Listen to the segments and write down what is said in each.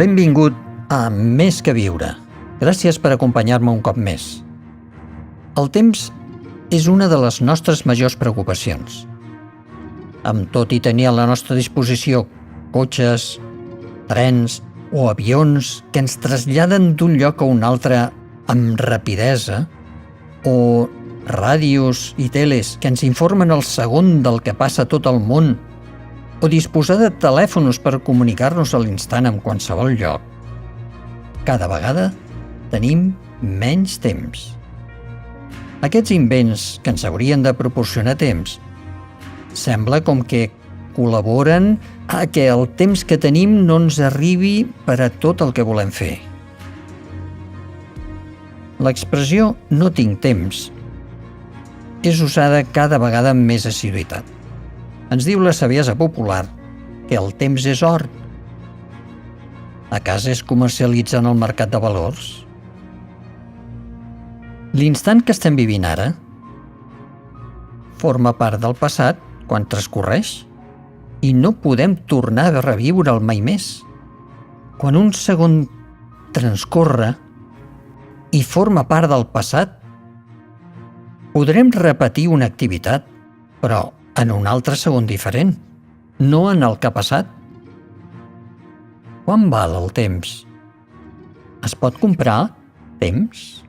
Benvingut a Més que viure. Gràcies per acompanyar-me un cop més. El temps és una de les nostres majors preocupacions. Amb tot i tenir a la nostra disposició cotxes, trens o avions que ens traslladen d'un lloc a un altre amb rapidesa, o ràdios i teles que ens informen al segon del que passa a tot el món, o disposar de telèfons per comunicar-nos a l'instant en qualsevol lloc, cada vegada tenim menys temps. Aquests invents que ens haurien de proporcionar temps sembla com que col·laboren a que el temps que tenim no ens arribi per a tot el que volem fer. L'expressió «no tinc temps» és usada cada vegada amb més assiduïtat. Ens diu la saviesa popular que el temps és or. A casa es comercialitza en el mercat de valors? L'instant que estem vivint ara forma part del passat quan transcorreix i no podem tornar a revivre'l mai més. Quan un segon transcorre i forma part del passat, podrem repetir una activitat, però en un altre segon diferent, no en el que ha passat. Quant val el temps? Es pot comprar temps?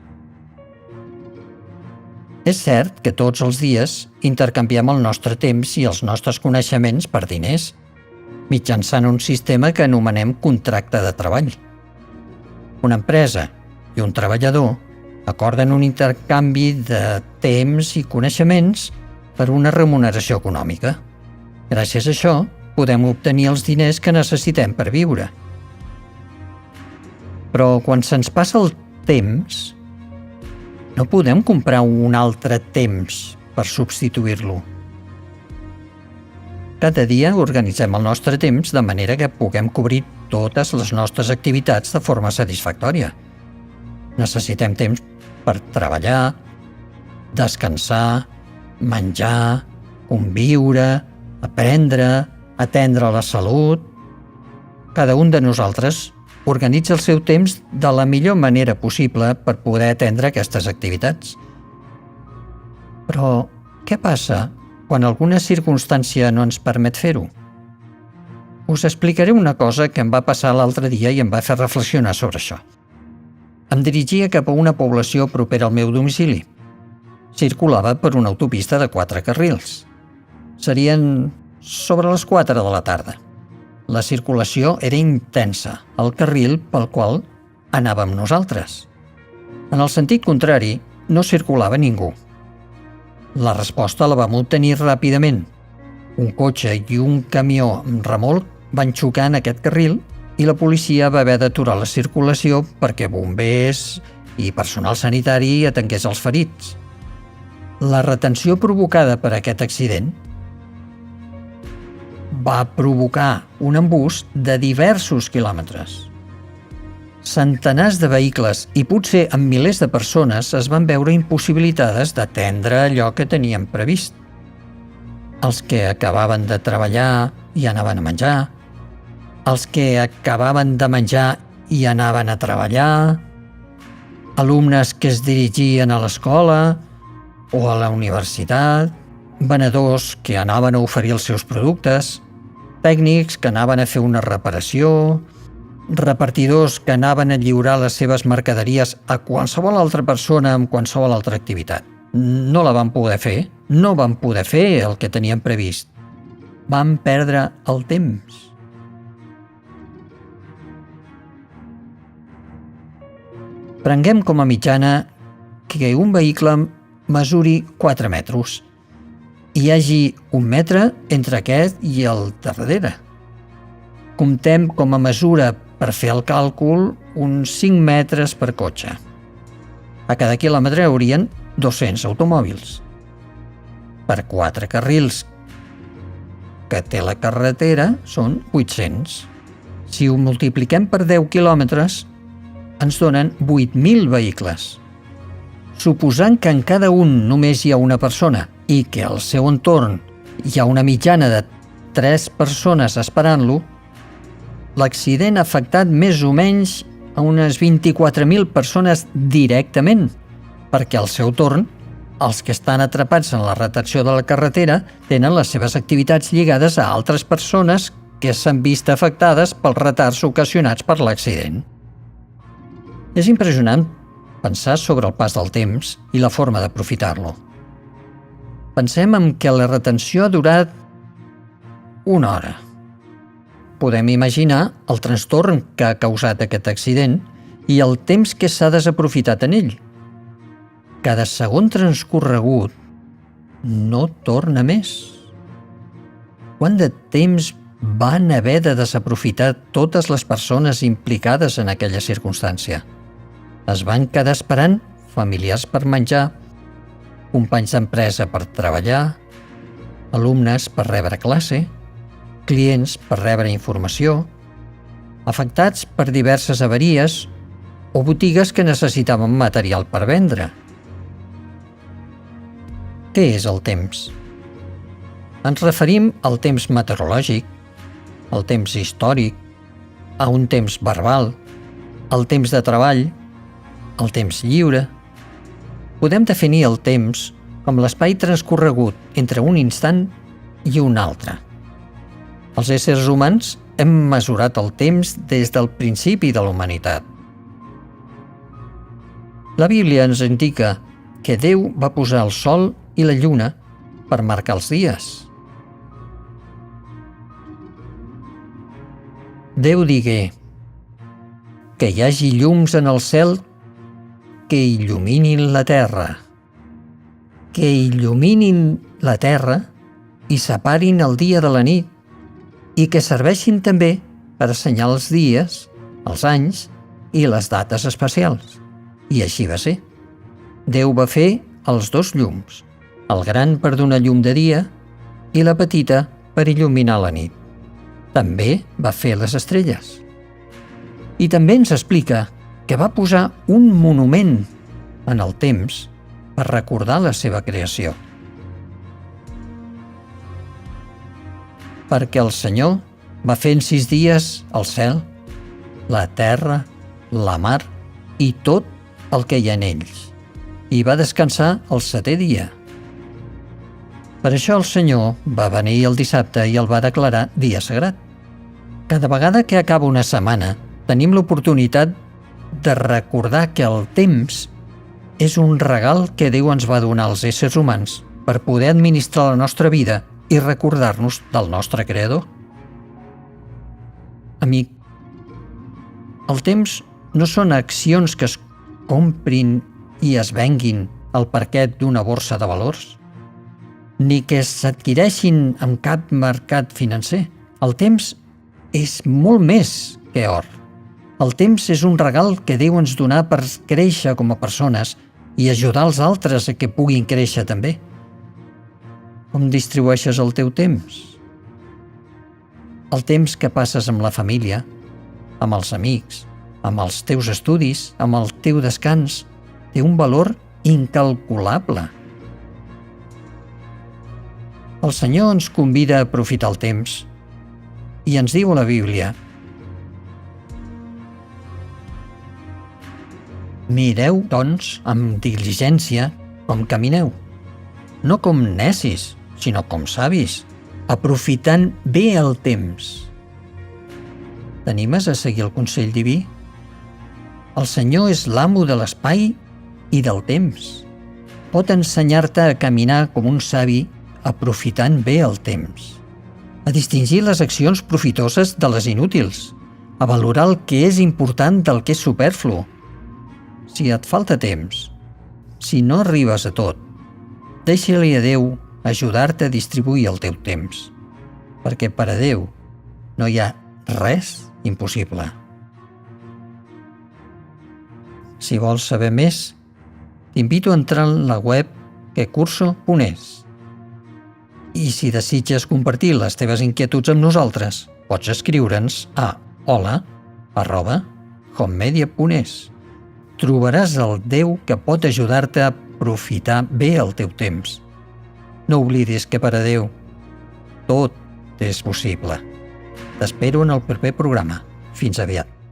És cert que tots els dies intercanviem el nostre temps i els nostres coneixements per diners, mitjançant un sistema que anomenem contracte de treball. Una empresa i un treballador acorden un intercanvi de temps i coneixements per una remuneració econòmica. Gràcies a això, podem obtenir els diners que necessitem per viure. Però quan se'ns passa el temps, no podem comprar un altre temps per substituir-lo. Cada dia organitzem el nostre temps de manera que puguem cobrir totes les nostres activitats de forma satisfactòria. Necessitem temps per treballar, descansar, menjar, conviure, aprendre, atendre la salut. Cada un de nosaltres organitza el seu temps de la millor manera possible per poder atendre aquestes activitats. Però què passa quan alguna circumstància no ens permet fer-ho? Us explicaré una cosa que em va passar l'altre dia i em va fer reflexionar sobre això. Em dirigia cap a una població propera al meu domicili. Circulava per una autopista de 4 carrils. Serien sobre les 4 de la tarda. La circulació era intensa, al carril pel qual anàvem nosaltres. En el sentit contrari, no circulava ningú. La resposta la vam obtenir ràpidament. Un cotxe i un camió amb remolc van xocar en aquest carril i la policia va haver d'aturar la circulació perquè bombers i personal sanitari atengués els ferits. La retenció provocada per aquest accident va provocar un embús de diversos quilòmetres. Centenars de vehicles i potser amb milers de persones es van veure impossibilitades d'atendre allò que tenien previst. Els que acabaven de treballar i anaven a menjar, els que acabaven de menjar i anaven a treballar, alumnes que es dirigien a l'escola o a la universitat, venedors que anaven a oferir els seus productes, tècnics que anaven a fer una reparació, repartidors que anaven a lliurar les seves mercaderies a qualsevol altra persona amb qualsevol altra activitat. No la van poder fer, no van poder fer el que tenien previst. Van perdre el temps. Prenguem com a mitjana que un vehicle mesuri 4 metres i hi hagi 1 metre entre aquest i el darrere. Comptem com a mesura per fer el càlcul uns 5 metres per cotxe. A cada quilòmetre haurien 200 automòbils. Per 4 carrils que té la carretera són 800. Si ho multipliquem per 10 quilòmetres, ens donen 8.000 vehicles. Suposant que en cada un només hi ha una persona i que al seu entorn hi ha una mitjana de 3 persones esperant-lo, l'accident ha afectat més o menys a unes 24.000 persones directament, perquè al seu torn, els que estan atrapats en la retenció de la carretera tenen les seves activitats lligades a altres persones que s'han vist afectades pels retards ocasionats per l'accident. És impressionant pensar sobre el pas del temps i la forma d'aprofitar-lo. Pensem en que la retenció ha durat 1 hora. Podem imaginar el trastorn que ha causat aquest accident i el temps que s'ha desaprofitat en ell. Cada segon transcorregut no torna més. Quant de temps van haver de desaprofitar totes les persones implicades en aquella circumstància? Es van quedar esperant familiars per menjar, companys d'empresa per treballar, alumnes per rebre classe, clients per rebre informació, afectats per diverses avaries o botigues que necessitaven material per vendre. Què és el temps? Ens referim al temps meteorològic, al temps històric, a un temps verbal, al temps de treball, al temps lliure. Podem definir el temps com l'espai transcorregut entre un instant i un altre. Els éssers humans hem mesurat el temps des del principi de la humanitat. La Bíblia ens indica que Déu va posar el sol i la lluna per marcar els dies. Déu digué que hi hagi llums en el cel que il·luminin la terra, que il·luminin la terra i separin el dia de la nit i que serveixin també per assenyalar els dies, els anys i les dates especials. I així va ser. Déu va fer els 2 llums, el gran per donar llum de dia i la petita per il·luminar la nit. També va fer les estrelles. I també ens explica que va posar un monument en el temps per recordar la seva creació. Perquè el Senyor va fer en 6 dies el cel, la terra, la mar i tot el que hi ha en ells, i va descansar el 7è dia. Per això el Senyor va venir el dissabte i el va declarar dia sagrat. Cada vegada que acaba una setmana, tenim l'oportunitat de recordar que el temps és un regal que Déu ens va donar als éssers humans per poder administrar la nostra vida i recordar-nos del nostre Creador. Amic, el temps no són accions que es comprin i es venguin al parquet d'una borsa de valors, ni que s'adquireixin en cap mercat financer. El temps és molt més que or. El temps és un regal que Déu ens donà per créixer com a persones i ajudar els altres a que puguin créixer també. Com distribueixes el teu temps? El temps que passes amb la família, amb els amics, amb els teus estudis, amb el teu descans, té un valor incalculable. El Senyor ens convida a aprofitar el temps i ens diu a la Bíblia: mireu, doncs, amb diligència com camineu, no com necis, sinó com savis, aprofitant bé el temps. T'animes a seguir el consell diví? El Senyor és l'amo de l'espai i del temps. Pot ensenyar-te a caminar com un savi aprofitant bé el temps, a distingir les accions profitoses de les inútils, a valorar el que és important del que és superflu. Si et falta temps, si no arribes a tot, deixa-li a Déu ajudar-te a distribuir el teu temps, perquè per a Déu no hi ha res impossible. Si vols saber més, t'invito a entrar en la web quecurso.es. I si desitges compartir les teves inquietuds amb nosaltres, pots escriure'ns a hola@homemedia.es. Trobaràs el Déu que pot ajudar-te a aprofitar bé el teu temps. No oblidis que per a Déu tot és possible. T'espero en el proper programa. Fins aviat.